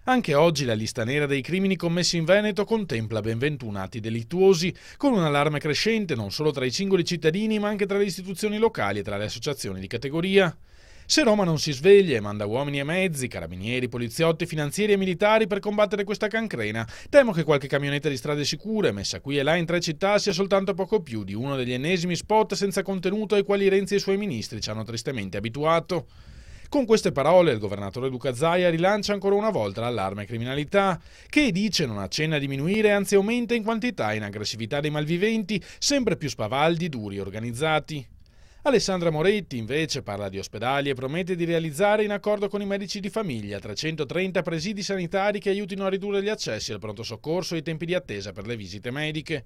Anche oggi la lista nera dei crimini commessi in Veneto contempla ben 21 atti delittuosi, con un allarme crescente non solo tra i singoli cittadini ma anche tra le istituzioni locali e tra le associazioni di categoria. Se Roma non si sveglia e manda uomini e mezzi, carabinieri, poliziotti, finanzieri e militari per combattere questa cancrena, temo che qualche camionetta di strade sicure, messa qui e là in 3 città, sia soltanto poco più di uno degli ennesimi spot senza contenuto ai quali Renzi e i suoi ministri ci hanno tristemente abituato. Con queste parole il governatore Luca Zaia rilancia ancora una volta l'allarme criminalità, che dice non accenna a diminuire, anzi aumenta in quantità e in aggressività dei malviventi, sempre più spavaldi, duri e organizzati. Alessandra Moretti invece parla di ospedali e promette di realizzare in accordo con i medici di famiglia 330 presidi sanitari che aiutino a ridurre gli accessi al pronto soccorso e i tempi di attesa per le visite mediche.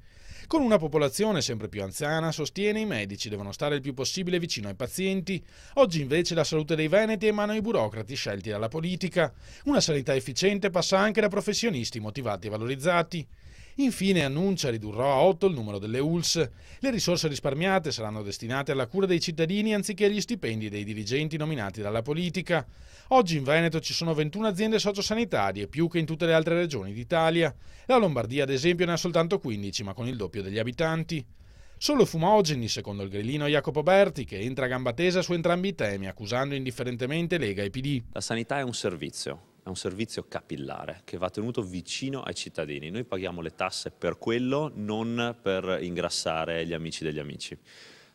Con una popolazione sempre più anziana, sostiene i medici devono stare il più possibile vicino ai pazienti. Oggi invece la salute dei veneti è in mano ai burocrati scelti dalla politica. Una sanità efficiente passa anche da professionisti motivati e valorizzati. Infine annuncia ridurrò a 8 il numero delle ULSS. Le risorse risparmiate saranno destinate alla cura dei cittadini anziché agli stipendi dei dirigenti nominati dalla politica. Oggi in Veneto ci sono 21 aziende sociosanitarie, più che in tutte le altre regioni d'Italia. La Lombardia, ad esempio, ne ha soltanto 15, ma con il doppio degli abitanti. Solo fumogeni, secondo il grillino Jacopo Berti, che entra a gamba tesa su entrambi i temi, accusando indifferentemente Lega e PD. La sanità è un servizio capillare che va tenuto vicino ai cittadini. Noi paghiamo le tasse per quello, non per ingrassare gli amici degli amici.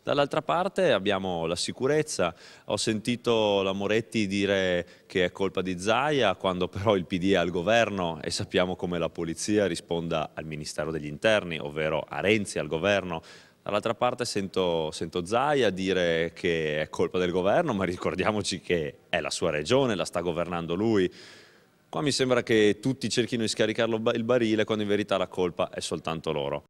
Dall'altra parte abbiamo la sicurezza. Ho sentito la Moretti dire che è colpa di Zaia, quando però il PD è al governo e sappiamo come la polizia risponda al Ministero degli Interni, ovvero a Renzi, al governo. Dall'altra parte sento Zaia dire che è colpa del governo, ma ricordiamoci che è la sua regione, la sta governando lui. Qua mi sembra che tutti cerchino di scaricarlo il barile, quando in verità la colpa è soltanto loro.